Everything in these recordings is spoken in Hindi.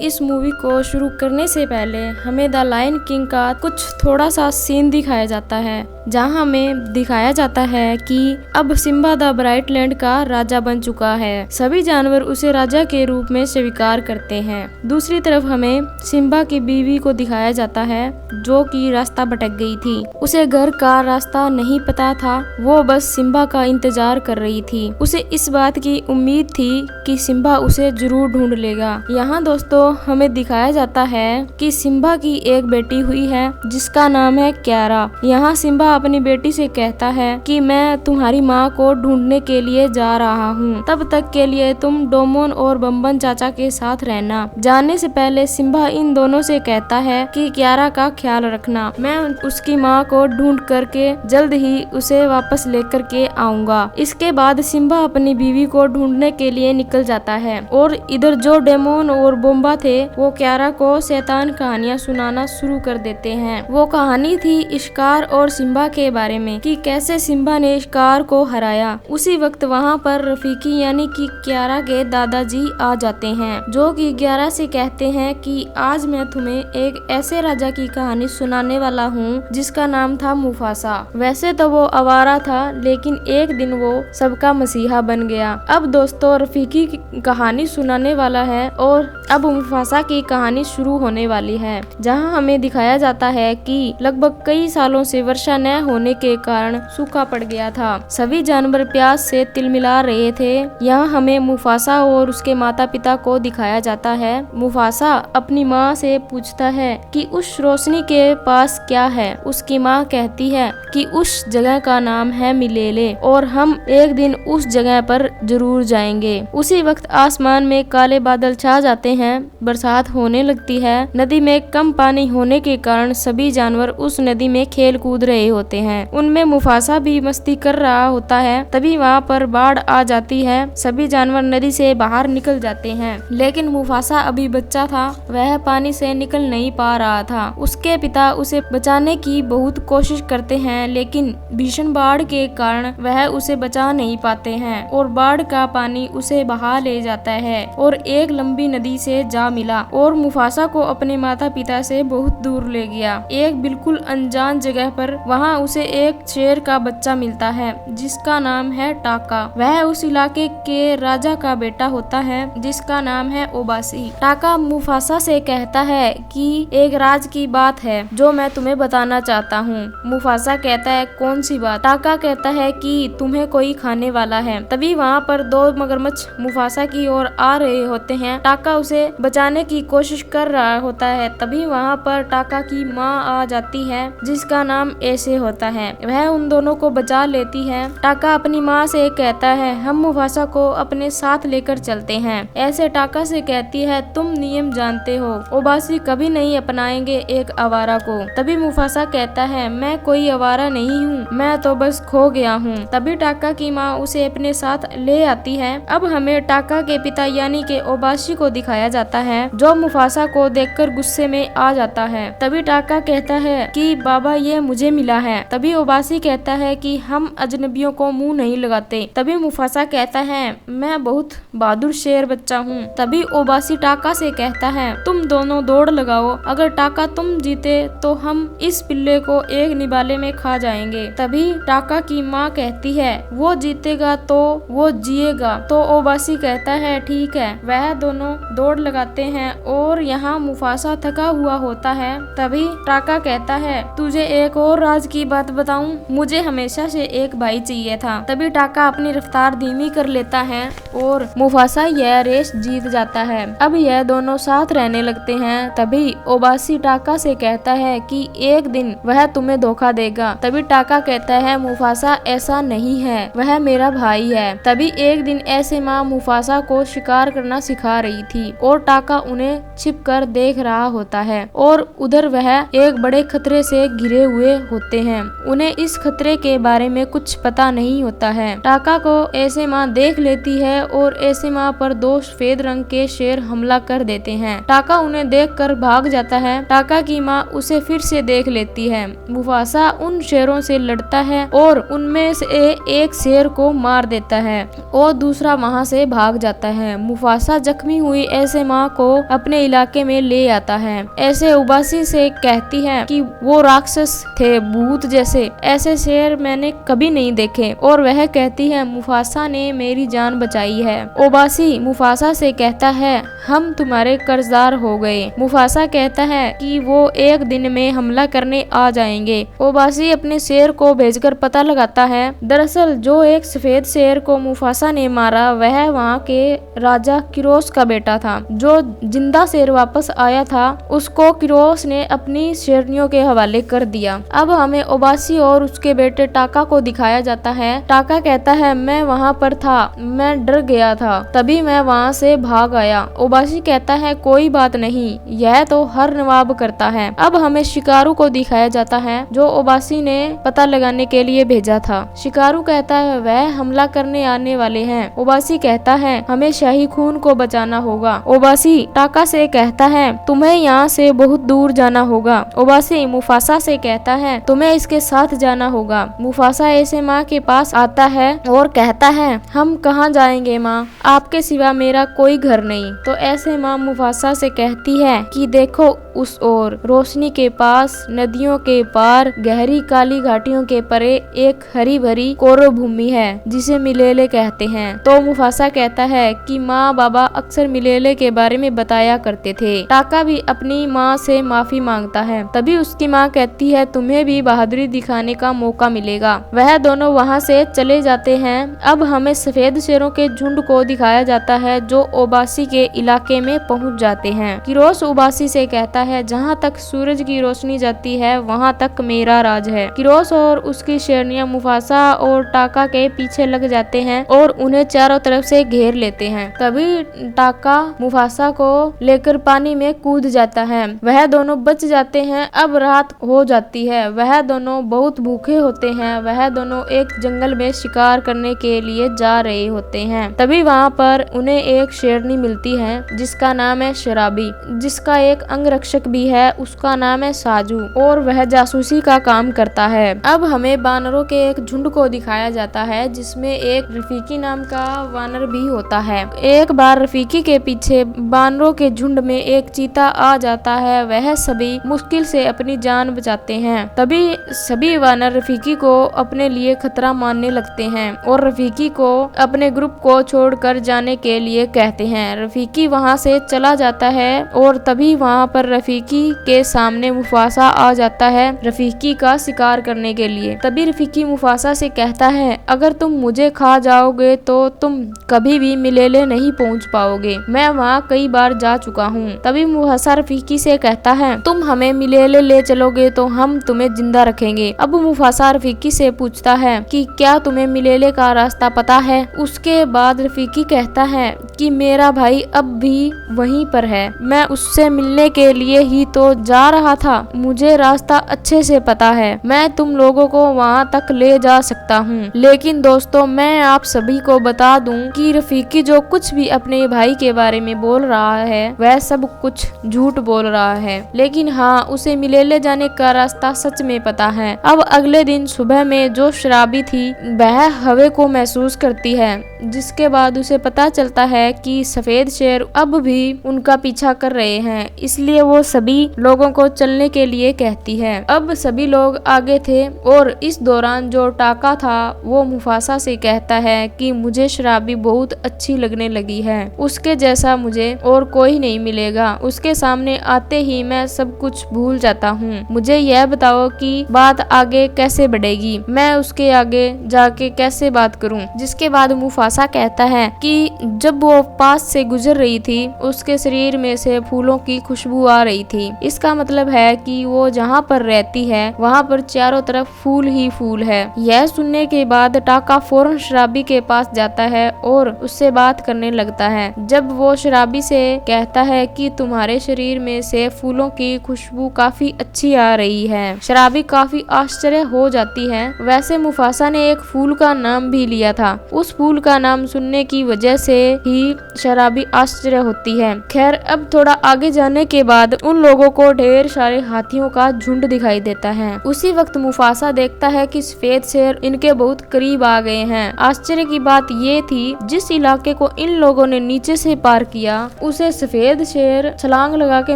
इस मूवी को शुरू करने से पहले हमें द लायन किंग का कुछ थोड़ा सा सीन दिखाया जाता है, जहां हमें दिखाया जाता है कि अब सिम्बा द ब्राइट लैंड का राजा बन चुका है। सभी जानवर उसे राजा के रूप में स्वीकार करते हैं। दूसरी तरफ हमें सिम्बा की बीवी को दिखाया जाता है, जो कि रास्ता भटक गई थी। उसे घर का रास्ता नहीं पता था, वो बस सिम्बा का इंतजार कर रही थी। उसे इस बात की उम्मीद थी कि सिम्बा उसे जरूर ढूंढ लेगा। यहाँ दोस्तों हमें दिखाया जाता है कि सिम्बा की एक बेटी हुई है जिसका नाम है क्यारा। यहाँ सिम्बा अपनी बेटी से कहता है कि मैं तुम्हारी माँ को ढूंढने के लिए जा रहा हूँ, तब तक के लिए तुम डोमोन और बम्बन चाचा के साथ रहना। जाने से पहले सिम्बा इन दोनों से कहता है कि क्यारा का ख्याल रखना, मैं उसकी माँ को ढूंढ करके जल्द ही उसे वापस लेकर के आऊंगा। इसके बाद सिम्बा अपनी बीवी को ढूंढने के लिए निकल जाता है और इधर जो डेमोन और बोम्बा थे वो क्यारा को शैतान कहानियाँ सुनाना शुरू कर देते हैं। वो कहानी थी स्कार और सिम्बा के बारे में कि कैसे सिम्बा ने स्कार को हराया। उसी वक्त वहाँ पर रफीकी यानी कि क्यारा के दादाजी आ जाते हैं, जो कि क्यारा से कहते हैं कि आज मैं तुम्हें एक ऐसे राजा की कहानी सुनाने वाला हूँ जिसका नाम था मुफासा। वैसे तो वो आवारा था, लेकिन एक दिन वो सबका मसीहा बन गया। अब दोस्तों रफीकी की कहानी सुनाने वाला है और अब मुफासा की कहानी शुरू होने वाली है, जहाँ हमें दिखाया जाता है कि लगभग कई सालों से वर्षा न होने के कारण सूखा पड़ गया था। सभी जानवर प्यास से तिलमिला रहे थे। यहाँ हमें मुफासा और उसके माता पिता को दिखाया जाता है। मुफासा अपनी माँ से पूछता है कि उस रोशनी के पास क्या है। उसकी माँ कहती है कि उस जगह का नाम है मिलेले और हम एक दिन उस जगह पर जरूर जाएंगे। उसी वक्त आसमान में काले बादल छा जाते हैं, बरसात होने लगती है। नदी में कम पानी होने के कारण सभी जानवर उस नदी में खेल कूद रहे होते हैं। उनमें मुफासा भी मस्ती कर रहा होता है। तभी वहाँ पर बाढ़ आ जाती है। सभी जानवर नदी से बाहर निकल जाते हैं, लेकिन मुफासा अभी बच्चा था, वह पानी से निकल नहीं पा रहा था। उसके पिता उसे बचाने की बहुत कोशिश करते हैं, लेकिन भीषण बाढ़ के कारण वह उसे बचा नहीं पाते हैं और बाढ़ का पानी उसे बहा ले जाता है और एक लंबी नदी से जा मिला और मुफासा को अपने माता पिता से बहुत दूर ले गया, एक बिल्कुल अनजान जगह पर। वहाँ उसे एक शेर का बच्चा मिलता है जिसका नाम है टाका। वह उस इलाके के राजा का बेटा होता है जिसका नाम है ओबासी। टाका मुफासा से कहता है कि एक राज की बात है जो मैं तुम्हें बताना चाहता हूँ। मुफासा कहता है कौन सी बात? टाका कहता है कि तुम्हें कोई खाने वाला है। तभी वहाँ पर दो मगरमच्छ मुफासा की ओर आ रहे होते हैं। टाका उसे बचाने की कोशिश कर रहा होता है। तभी वहाँ पर टाका की माँ आ जाती है जिसका नाम ऐसे होता है। वह उन दोनों को बचा लेती है। टाका अपनी माँ से कहता है हम मुफासा को अपने साथ लेकर चलते हैं। ऐसे टाका से कहती है तुम नियम जानते हो, ओबासी कभी नहीं अपनाएंगे एक आवारा को। तभी मुफासा कहता है मैं कोई आवारा नहीं हूँ, मैं तो बस खो गया हूँ। तभी टाका की माँ उसे अपने साथ ले आती है। अब हमें टाका के पिता यानी के ओबासी को दिखाया जाता है, जो मुफासा को देखकर गुस्से में आ जाता है। तभी टाका कहता है कि बाबा ये मुझे मिला है। तभी ओबासी कहता है कि हम अजनबियों को मुंह नहीं लगाते। तभी मुफासा कहता है मैं बहुत बहादुर शेर बच्चा हूँ। तभी ओबासी टाका से कहता है तुम दोनों दौड़ लगाओ, अगर टाका तुम जीते तो हम इस पिल्ले को एक निवाले में खा जाएंगे। तभी टाका की माँ कहती है वो जीतेगा तो वो जिएगा। तो ओबासी कहता है ठीक है। वह दोनों दौड़ लगाते हैं और यहाँ मुफासा थका हुआ होता है। तभी टाका कहता है तुझे एक और राज की बात बताऊं, मुझे हमेशा से एक भाई चाहिए था। तभी टाका अपनी रफ्तार धीमी कर लेता है और मुफासा यह रेस जीत जाता है। अब यह दोनों साथ रहने लगते हैं। तभी ओबासी टाका से कहता है कि एक दिन वह तुम्हें धोखा देगा। तभी टाका कहता है मुफासा ऐसा नहीं है, वह मेरा भाई है। तभी एक दिन ऐसे माँ मुफासा को शिकार करना सिखा रही थी और टाका उन्हें छिप कर देख रहा होता है और उधर वह एक बड़े खतरे से घिरे हुए होते हैं। हैं। उन्हें इस खतरे के बारे में कुछ पता नहीं होता है। टाका को ऐसे माँ देख लेती है और ऐसे माँ पर 2 सफेद रंग के शेर हमला कर देते हैं। टाका उन्हें देखकर भाग जाता है। टाका की माँ उसे फिर से देख लेती है। मुफासा उन शेरों से लड़ता है और उनमें से एक शेर को मार देता है और दूसरा वहां से भाग जाता है। मुफासा जख्मी हुई ऐसे माँ को अपने इलाके में ले आता है। ऐसे उबासी से कहती है कि वो राक्षस थे, भूत जैसे। ऐसे शेर मैंने कभी नहीं देखे। और वह कहती है मुफासा ने मेरी जान बचाई है। ओबासी मुफासा से कहता है हम तुम्हारे कर्जदार हो गए। मुफासा कहता है कि वो एक दिन में हमला करने आ जाएंगे। ओबासी अपने शेर को भेजकर पता लगाता है। दरअसल जो एक सफेद शेर को मुफासा ने मारा वह वहाँ के राजा किरोस का बेटा था। जो जिंदा शेर वापस आया था उसको किरोस ने अपनी शेरनियों के हवाले कर दिया। अब हमें ओबासी और उसके बेटे टाका को दिखाया जाता है। टाका कहता है मैं वहाँ पर था, मैं डर गया था, तभी मैं वहाँ से भाग आया। ओबासी कहता है कोई बात नहीं, यह तो हर नवाब करता है। अब हमें शिकारु को दिखाया जाता है जो ओबासी ने पता लगाने के लिए भेजा था। शिकारु कहता है वह हमला करने आने वाले हैं। ओबासी कहता है हमें शाही खून को बचाना होगा। ओबासी टाका से कहता है तुम्हें यहाँ से बहुत दूर जाना होगा। ओबासी मुफासा से कहता है तुम्हें इसके साथ जाना होगा। मुफासा ऐसे माँ के पास आता है और कहता है हम कहाँ जाएंगे माँ, आपके सिवा मेरा कोई घर नहीं। तो ऐसे माँ मुफासा से कहती है कि देखो उस ओर रोशनी के पास, नदियों के पार, गहरी काली घाटियों के परे एक हरी भरी कोरो भूमि है जिसे मिलेले कहते हैं। तो मुफासा कहता है कि माँ बाबा अक्सर मिलेले के बारे में बताया करते थे। टाका भी अपनी माँ से माफी मांगता है। तभी उसकी माँ कहती है तुम्हें भी बहादुरी दिखाने का मौका मिलेगा। वह दोनों वहाँ से चले जाते हैं। अब हमें सफेद शेरों के झुंड को दिखाया जाता है जो ओबासी के इलाके में पहुँच जाते हैं। किरोस ओबासी से कहता है जहाँ तक सूरज की रोशनी जाती है वहाँ तक मेरा राज है। किरोस और उसकी शेरनियां मुफासा और टाका के पीछे लग जाते हैं और उन्हें चारों तरफ से घेर लेते हैं। तभी टाका मुफासा को लेकर पानी में कूद जाता है। वह दोनों बच जाते हैं। अब रात हो जाती है। वह दोनों बहुत भूखे होते हैं। वह दोनों एक जंगल में शिकार करने के लिए जा रहे होते हैं। तभी वहाँ पर उन्हें एक शेरनी मिलती है जिसका नाम है शराबी, जिसका एक अंगरक्षक भी है, उसका नाम है साजू और वह जासूसी का काम करता है। अब हमें बानरों के एक झुंड को दिखाया जाता है जिसमें एक रफीकी नाम का वानर भी होता है। एक बार रफीकी के पीछे बानरों के झुंड में एक चीता आ जाता है। वह सभी मुश्किल से अपनी जान बचाते हैं। तभी सभी वानर रफीकी को अपने लिए खतरा मानने लगते हैं और रफीकी को अपने ग्रुप को छोड़कर जाने के लिए कहते हैं। रफीकी वहां से चला जाता है और तभी वहां पर रफीकी के सामने मुफासा आ जाता है रफीकी का शिकार करने के लिए। तभी रफीकी मुफासा से कहता है अगर तुम मुझे खा जाओगे तो तुम कभी भी मिलेले नहीं पहुंच पाओगे, मैं वहां कई बार जा चुका हूं। तभी मुफासा रफीकी से कहता है तुम हमें मिलेले ले चलोगे तो हम तुम्हें जिंदा रखेंगे। अब मुफासा रफीकी से पूछता है कि क्या तुम्हें मिलेले का रास्ता पता है। उसके बाद रफीकी कहता है कि मेरा भाई अब भी वहीं पर है, मैं उससे मिलने के लिए ही तो जा रहा था, मुझे रास्ता अच्छे से पता है, मैं तुम लोगों को वहां तक ले जा सकता हूँ। लेकिन दोस्तों मैं आप सभी को बता दूं कि रफीकी जो कुछ भी अपने भाई के बारे में बोल रहा है वह सब कुछ झूठ बोल रहा है, लेकिन हाँ उसे मिलेले जाने का रास्ता सच में पता है। अब अगले दिन सुबह में जो शराबी थी वह हवे को महसूस करती है, जिसके बाद उसे पता चलता है कि सफेद शेर अब भी उनका पीछा कर रहे हैं, इसलिए वो सभी लोगों को चलने के लिए कहती है। अब सभी लोग आगे थे और इस दौरान जो टाका था वो मुफासा से कहता है कि मुझे शराबी बहुत अच्छी लगने लगी है, उसके जैसा मुझे और कोई नहीं मिलेगा, उसके सामने आते ही मैं सब कुछ भूल जाता हूँ। मुझे यह बताओ कि बात आगे कैसे बढ़ेगी, मैं उसके आगे जाके कैसे बात करूँ। जिसके बाद मुफासा कहता है कि जब वो पास से गुजर रही थी उसके शरीर में से फूलों की खुशबू आ रही थी। इसका मतलब है कि वो जहाँ पर रहती है वहाँ पर चारों तरफ फूल ही फूल है। यह सुनने के बाद टाका फौरन शराबी के पास जाता है और उससे बात करने लगता है। जब वो शराबी से कहता है कि तुम्हारे शरीर में से फूलों की खुशबू काफी अच्छी आ रही है। शराबी काफी आश्चर्य हो जाती है। वैसे मुफासा ने एक फूल का नाम भी लिया था। उस फूल का नाम सुनने की वजह से ही शराबी आश्चर्य होती है। खैर, अब थोड़ा आगे जाने के बाद उन लोगों को ढेर सारे हाथियों का झुंड दिखाई देता है। उसी वक्त मुफासा देखता है कि सफेद शेर इनके बहुत करीब आ गए हैं। आश्चर्य की बात ये थी, जिस इलाके को इन लोगों ने नीचे से पार किया उसे सफेद शेर छलांग लगा के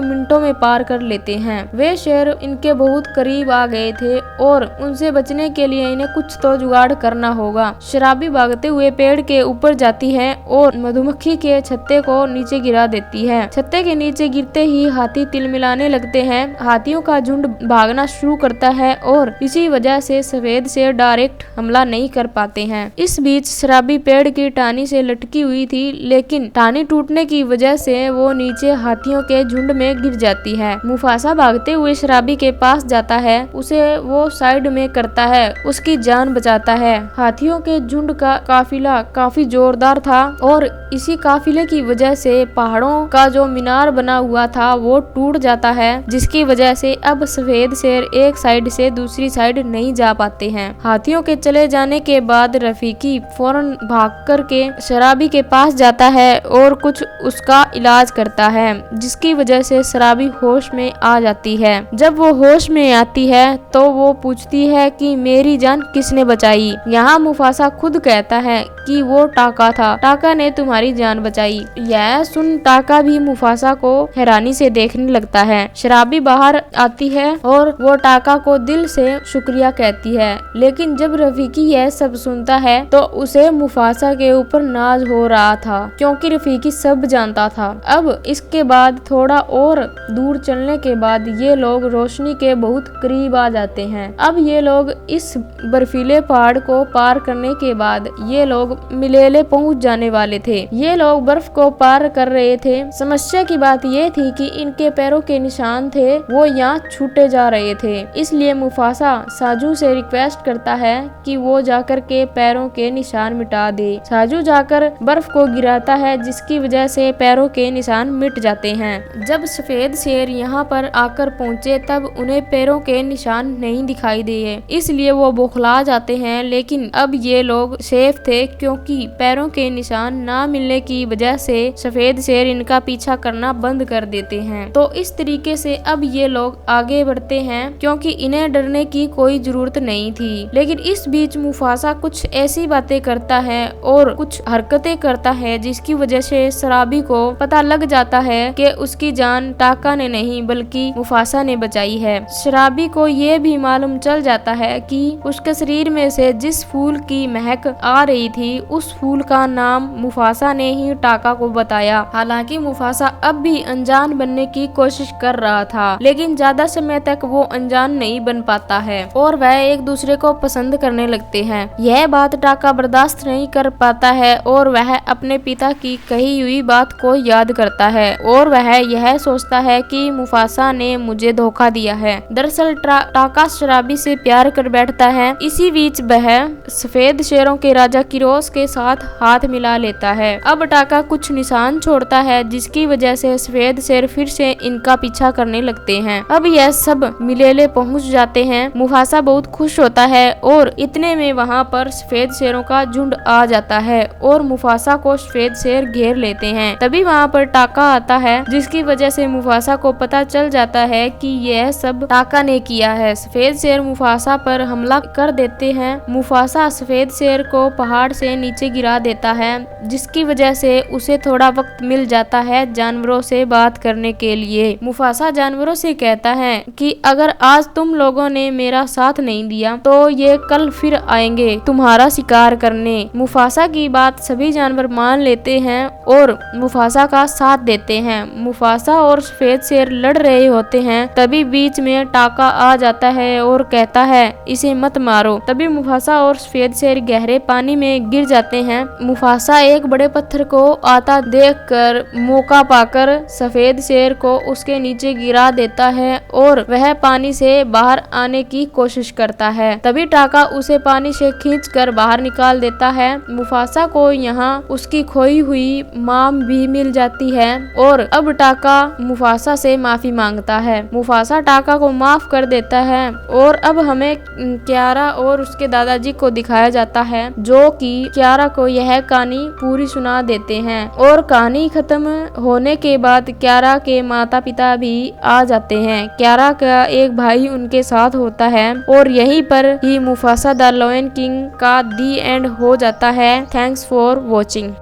मिनटों में पार कर लेते हैं। वे शेर इनके बहुत करीब आ गए थे और उनसे बचने के लिए इन्हें कुछ तो जुगाड़ करना होगा। शराबी भागते हुए पेड़ के ऊपर जाती है और मधुमक्खी के छत्ते को नीचे गिरा देती है। छत्ते के नीचे गिरते ही हाथी तिलमिलाने लगते हैं। हाथियों का झुंड भागना शुरू करता है और इसी वजह से सफेद शेर डायरेक्ट हमला नहीं कर पाते हैं। इस बीच शराबी पेड़ की टहनी से लटकी हुई थी, लेकिन टहनी टूटने की वजह से वो नीचे हाथियों के झुंड में गिर जाती है। मुफासा भागते हुए शराबी के पास जाता है, उसे वो साइड में करता है, उसकी जान बचाता है। हाथियों के झुंड का काफिला काफी जोरदार था और इसी काफिले की वजह से पहाड़ों का जो मीनार बना हुआ था वो टूट जाता है, जिसकी वजह से अब सफेद शेर एक साइड से दूसरी साइड नहीं जा पाते हैं। हाथियों के चले जाने के बाद रफीकी फौरन भाग करके शराबी के पास जाता है और कुछ उसका इलाज करता है, जिसकी वजह से शराबी होश में आ जाती है। जब वो होश में आती है तो वो पूछती है कि मेरी जान किसने बचाई। यहाँ मुफासा खुद कहता है कि वो टाका था, टाका ने तुम्हारी जान बचाई। यह सुन टाका भी मुफासा को हैरानी से देखने लगता है। शराबी बाहर आती है और वो टाका को दिल से शुक्रिया कहती है, लेकिन जब रफीकी यह सब सुनता है तो उसे मुफासा के ऊपर नाज हो रहा था, क्योंकि रफीकी सब जानता था। अब इसके बाद थोड़ा और दूर चलने के बाद ये लोग रोशनी के बहुत करीब आ जाते हैं। अब ये लोग इस बर्फीले पहाड़ को पार करने के बाद ये लोग मिलेले पहुंच जाने वाले थे। ये लोग बर्फ को पार कर रहे थे। समस्या की बात ये थी कि इनके पैरों के निशान थे वो यहाँ छूटे जा रहे थे। इसलिए मुफासा साजू से रिक्वेस्ट करता है कि वो जाकर के पैरों के निशान मिटा दे। साजू जाकर बर्फ को गिराता है, जिसकी वजह से पैरों के निशान मिट जाते हैं। जब सफेद शेर यहाँ पर आकर पहुँचे तब उन्हें पैरों के निशान नहीं दिखाई दिए, इसलिए वो बौखला जाते हैं। लेकिन अब ये लोग सेफ थे, क्योंकि पैरों के निशान ना मिलने की वजह से सफेद शेर इनका पीछा करना बंद कर देते हैं। तो इस तरीके से अब ये लोग आगे बढ़ते हैं, क्योंकि इन्हें डरने की कोई जरूरत नहीं थी। लेकिन इस बीच मुफासा कुछ ऐसी बातें करता है और कुछ हरकतें करता है जिसकी वजह से शराबी को पता लग जाता है कि उसकी जान टाका ने नहीं बल्कि मुफासा ने बचाई है। शराबी को ये भी मालूम चल जाता है कि उसके शरीर में से जिस फूल की महक आ रही थी उस फूल का नाम मुफासा ने ही टाका को बताया। हालांकि मुफासा अब भी अनजान बनने की कोशिश कर रहा था, लेकिन ज्यादा समय तक वो अनजान नहीं बन पाता है और वह एक दूसरे को पसंद करने लगते हैं। यह बात टाका बर्दाश्त नहीं कर पाता है और वह अपने पिता की कही हुई बात को याद करता है और वह यह सोचता है कि मुफासा ने मुझे धोखा दिया है। दरअसल टाका शराबी से प्यार कर बैठता है। इसी बीच वह सफेद शेरों के राजा किरोस के साथ हाथ मिला लेता है। अब टाका कुछ निशान छोड़ता है, जिसकी वजह से सफेद शेर फिर से इनका पीछा करने लगते हैं। अब यह सब मिलेले पहुंच जाते हैं। मुफासा बहुत खुश होता है और इतने में वहां पर सफेद शेरों का झुंड आ जाता है और मुफासा को सफेद शेर घेर लेते हैं। तभी वहां पर टाका आता है, जिसकी वजह से मुफासा को पता चल जाता है कि यह सब टाका ने किया है। सफेद शेर मुफासा पर हमला कर देते हैं। मुफासा सफेद शेर को पहाड़ से नीचे गिरा देता है, जिसकी वजह से उसे थोड़ा वक्त मिल जाता है जानवरों से बात करने के लिए। मुफासा जानवरों से कहता है कि अगर आज तुम लोगों ने मेरा साथ नहीं दिया तो ये कल फिर आएंगे तुम्हारा शिकार करने। मुफासा की बात सभी जानवर मान लेते हैं और मुफासा का साथ देते हैं। मुफासा और सफेद शेर लड़ रहे होते हैं, तभी बीच में टाका आ जाता है और कहता है इसे मत मारो। तभी मुफासा और सफेद शेर गहरे पानी में गिर जाते हैं। मुफासा एक बड़े पत्थर को आता देखकर मौका पाकर सफेद शेर को उसके नीचे गिरा देता है और वह पानी से बाहर आने की कोशिश करता है। तभी टाका उसे पानी से खींचकर बाहर निकाल देता है। मुफासा को यहाँ उसकी खोई हुई माँ भी मिल जाती है और अब टाका मुफासा से माफी मांगता है। मुफासा टाका को माफ कर देता है और अब हमें कियारा और उसके दादाजी को दिखाया जाता है, जो कि कियारा को यह कहानी पूरी सुना देते हैं। और कहानी खत्म होने के बाद कियारा के माता पिता भी आ जाते हैं। कियारा का एक भाई उनके साथ होता है और यहीं पर ही मुफासा द लायन किंग का दी एंड हो जाता है। Thanks for watching.